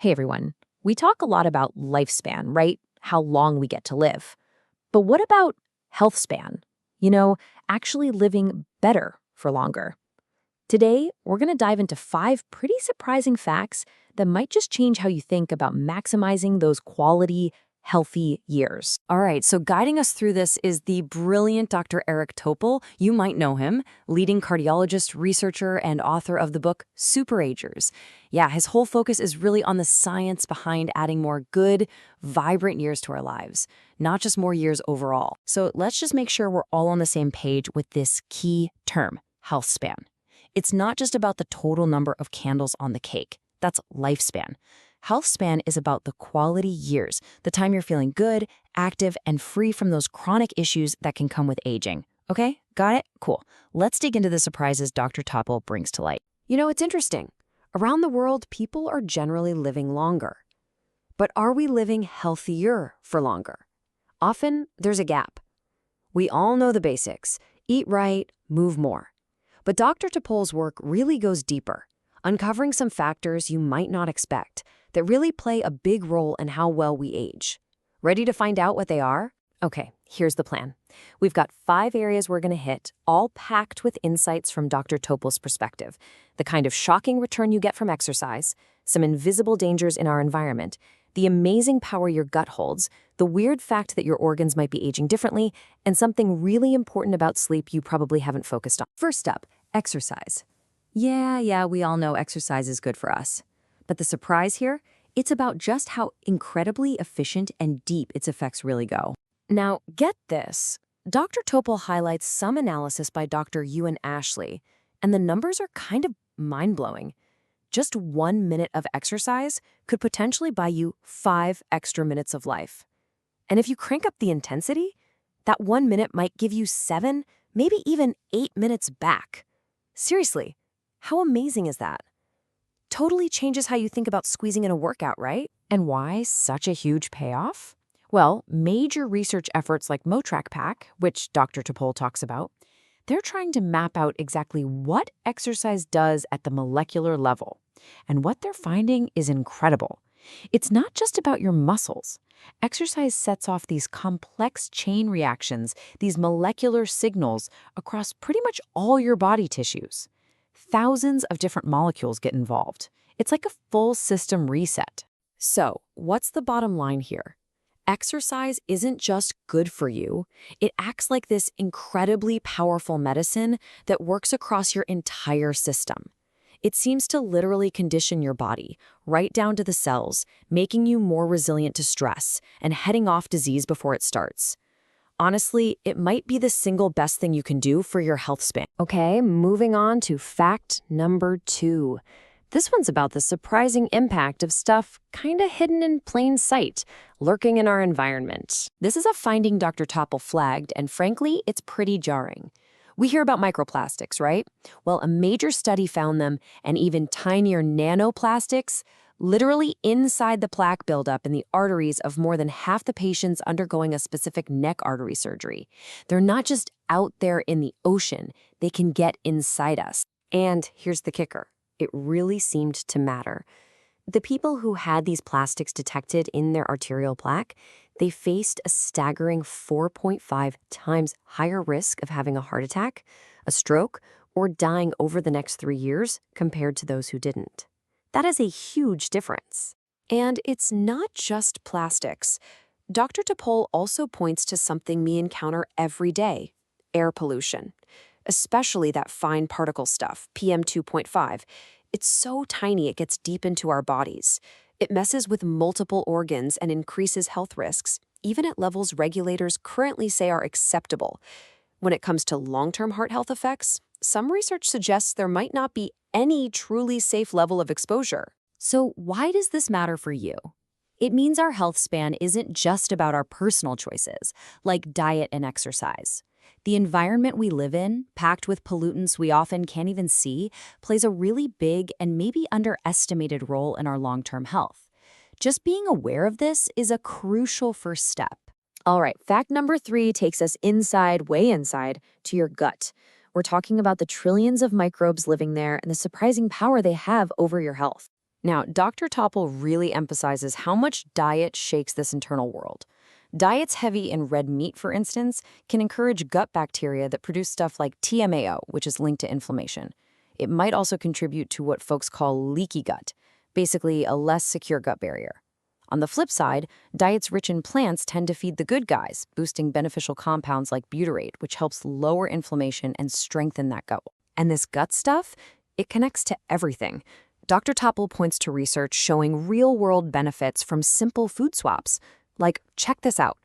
Hey everyone, we talk a lot about lifespan, right? How long we get to live. But what about health span? You know, actually living better for longer. Today, we're going to dive into 5 pretty surprising facts that might just change how you think about maximizing those quality, healthy years. All right, so guiding us through this is the brilliant Dr. Eric Topol. You might know him, leading cardiologist, researcher, and author of the book Super Agers. Yeah, his whole focus is really on the science behind adding more good, vibrant years to our lives, not just more years overall. So let's just make sure we're all on the same page with this key term, health span. It's not just about the total number of candles on the cake. That's lifespan. Health span is about the quality years, the time you're feeling good, active, and free from those chronic issues that can come with aging. Okay, got it? Cool. Let's dig into the surprises Dr. Topol brings to light. You know, it's interesting. Around the world, people are generally living longer. But are we living healthier for longer? Often, there's a gap. We all know the basics. Eat right, move more. But Dr. Topol's work really goes deeper, uncovering some factors you might not expect that really play a big role in how well we age. Ready to find out what they are? Okay, here's the plan. We've got 5 areas we're going to hit, all packed with insights from Dr. Topol's perspective. The kind of shocking return you get from exercise, some invisible dangers in our environment, the amazing power your gut holds, the weird fact that your organs might be aging differently, and something really important about sleep you probably haven't focused on. First up, exercise. Yeah, we all know exercise is good for us. But the surprise here, it's about just how incredibly efficient and deep its effects really go. Now, get this. Dr. Topol highlights some analysis by Dr. Ewan Ashley, and the numbers are kind of mind-blowing. Just 1 minute of exercise could potentially buy you 5 extra minutes of life. And if you crank up the intensity, that 1 minute might give you 7, maybe even 8 minutes back. Seriously, how amazing is that? Totally changes how you think about squeezing in a workout, right? And why such a huge payoff? Well, major research efforts like MoTrackPack, which Dr. Topol talks about, they're trying to map out exactly what exercise does at the molecular level. And what they're finding is incredible. It's not just about your muscles. Exercise sets off these complex chain reactions, these molecular signals across pretty much all your body tissues. Thousands of different molecules get involved. It's like a full system reset. So, what's the bottom line here? Exercise isn't just good for you. It acts like this incredibly powerful medicine that works across your entire system. It seems to literally condition your body, right down to the cells, making you more resilient to stress and heading off disease before it starts. Honestly, it might be the single best thing you can do for your health span. Okay, moving on to fact number 2. This one's about the surprising impact of stuff kinda hidden in plain sight, lurking in our environment. This is a finding Dr. Topol flagged, and frankly, it's pretty jarring. We hear about microplastics, right? Well, a major study found them, and even tinier nanoplastics, literally inside the plaque buildup in the arteries of more than half the patients undergoing a specific neck artery surgery. They're not just out there in the ocean, they can get inside us. And here's the kicker. It really seemed to matter. The people who had these plastics detected in their arterial plaque, they faced a staggering 4.5 times higher risk of having a heart attack, a stroke, or dying over the next 3 years compared to those who didn't. That is a huge difference. And it's not just plastics. Dr. Topol also points to something we encounter every day, air pollution, especially that fine particle stuff, PM 2.5. It's so tiny it gets deep into our bodies. It messes with multiple organs and increases health risks, even at levels regulators currently say are acceptable. When it comes to long-term heart health effects, some research suggests there might not be any truly safe level of exposure. So why does this matter for you? It means our health span isn't just about our personal choices, like diet and exercise. The environment we live in, packed with pollutants we often can't even see, plays a really big and maybe underestimated role in our long-term health. Just being aware of this is a crucial first step. All right, fact number 3 takes us inside, way inside, to your gut. We're talking about the trillions of microbes living there and the surprising power they have over your health. Now, Dr. Topol really emphasizes how much diet shakes this internal world. Diets heavy in red meat, for instance, can encourage gut bacteria that produce stuff like TMAO, which is linked to inflammation. It might also contribute to what folks call leaky gut, basically a less secure gut barrier. On the flip side, diets rich in plants tend to feed the good guys, boosting beneficial compounds like butyrate, which helps lower inflammation and strengthen that gut wall. And this gut stuff, it connects to everything. Dr. Topol points to research showing real-world benefits from simple food swaps. Like, check this out.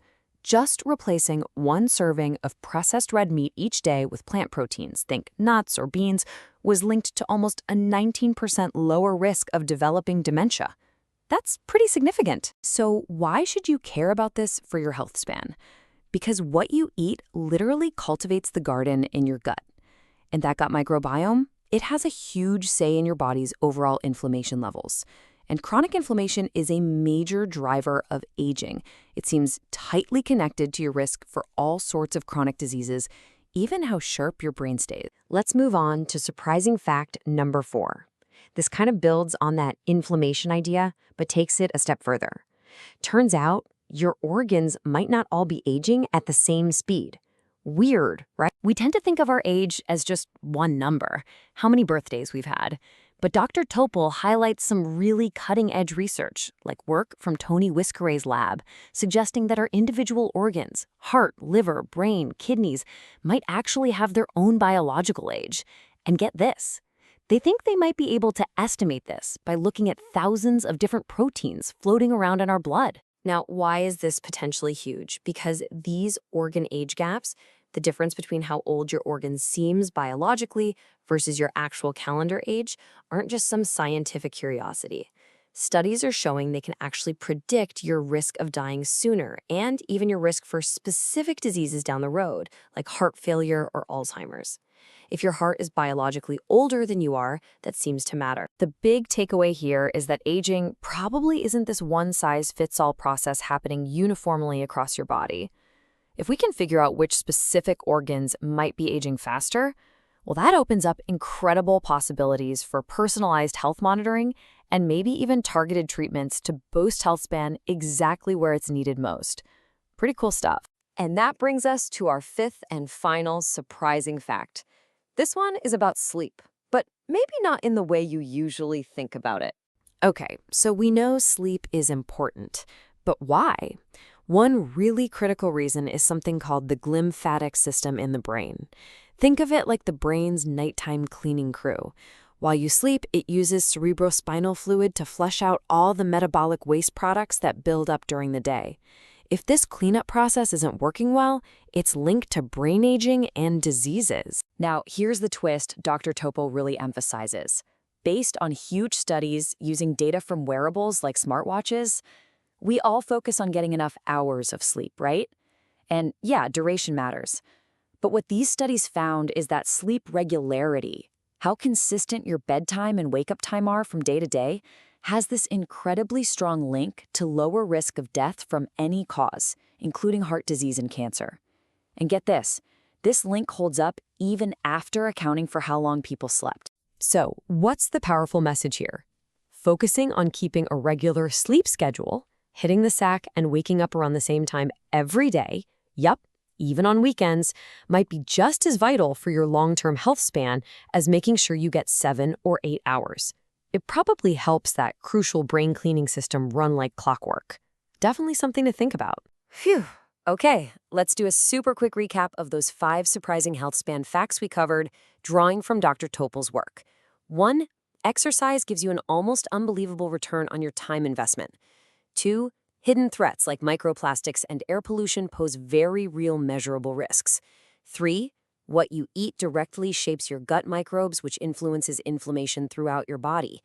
Just replacing one serving of processed red meat each day with plant proteins, think nuts or beans, was linked to almost a 19% lower risk of developing dementia. That's pretty significant. So why should you care about this for your health span? Because what you eat literally cultivates the garden in your gut. And that gut microbiome, it has a huge say in your body's overall inflammation levels. And chronic inflammation is a major driver of aging. It seems tightly connected to your risk for all sorts of chronic diseases, even how sharp your brain stays. Let's move on to surprising fact number 4. This kind of builds on that inflammation idea, but takes it a step further. Turns out, your organs might not all be aging at the same speed. Weird, right? We tend to think of our age as just one number, how many birthdays we've had. But Dr. Topol highlights some really cutting-edge research, like work from Tony Whiskeray's lab, suggesting that our individual organs, heart, liver, brain, kidneys, might actually have their own biological age. And get this, they think they might be able to estimate this by looking at thousands of different proteins floating around in our blood. Now, why is this potentially huge? Because these organ age gaps, the difference between how old your organ seems biologically versus your actual calendar age, aren't just some scientific curiosity. Studies are showing they can actually predict your risk of dying sooner and even your risk for specific diseases down the road, like heart failure or Alzheimer's. If your heart is biologically older than you are, that seems to matter. The big takeaway here is that aging probably isn't this one-size-fits-all process happening uniformly across your body. If we can figure out which specific organs might be aging faster, well, that opens up incredible possibilities for personalized health monitoring and maybe even targeted treatments to boost health span exactly where it's needed most. Pretty cool stuff. And that brings us to our 5th and final surprising fact. This one is about sleep, but maybe not in the way you usually think about it. Okay, so we know sleep is important, but why? One really critical reason is something called the glymphatic system in the brain. Think of it like the brain's nighttime cleaning crew. While you sleep, it uses cerebrospinal fluid to flush out all the metabolic waste products that build up during the day. If this cleanup process isn't working well, it's linked to brain aging and diseases. Now, here's the twist Dr. Topol really emphasizes. Based on huge studies using data from wearables like smartwatches, we all focus on getting enough hours of sleep, right? And yeah, duration matters. But what these studies found is that sleep regularity, how consistent your bedtime and wake-up time are from day to day, has this incredibly strong link to lower risk of death from any cause, including heart disease and cancer. And get this link holds up even after accounting for how long people slept. So, what's the powerful message here? Focusing on keeping a regular sleep schedule, hitting the sack and waking up around the same time every day, yup, even on weekends, might be just as vital for your long-term health span as making sure you get 7 or 8 hours. It probably helps that crucial brain cleaning system run like clockwork. Definitely something to think about. Phew. Okay, let's do a super quick recap of those 5 surprising health span facts we covered, drawing from Dr. Topol's work. 1, exercise gives you an almost unbelievable return on your time investment. 2, hidden threats like microplastics and air pollution pose very real measurable risks. 3, what you eat directly shapes your gut microbes, which influences inflammation throughout your body.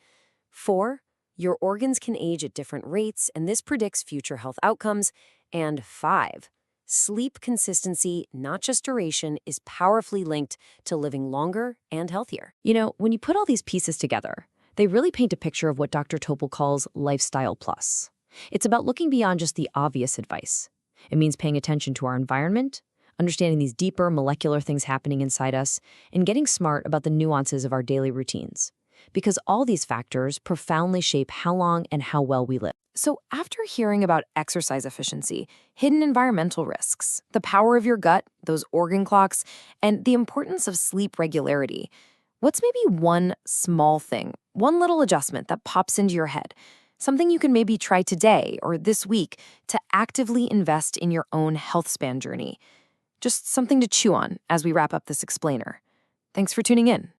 4, your organs can age at different rates, and this predicts future health outcomes. And 5, sleep consistency, not just duration, is powerfully linked to living longer and healthier. You know, when you put all these pieces together, they really paint a picture of what Dr. Topol calls lifestyle plus. It's about looking beyond just the obvious advice. It means paying attention to our environment, understanding these deeper molecular things happening inside us, and getting smart about the nuances of our daily routines. because all these factors profoundly shape how long and how well we live. So, after hearing about exercise efficiency, hidden environmental risks, the power of your gut, those organ clocks, and the importance of sleep regularity, what's maybe one small thing, one little adjustment that pops into your head? Something you can maybe try today or this week to actively invest in your own health span journey. Just something to chew on as we wrap up this explainer. Thanks for tuning in.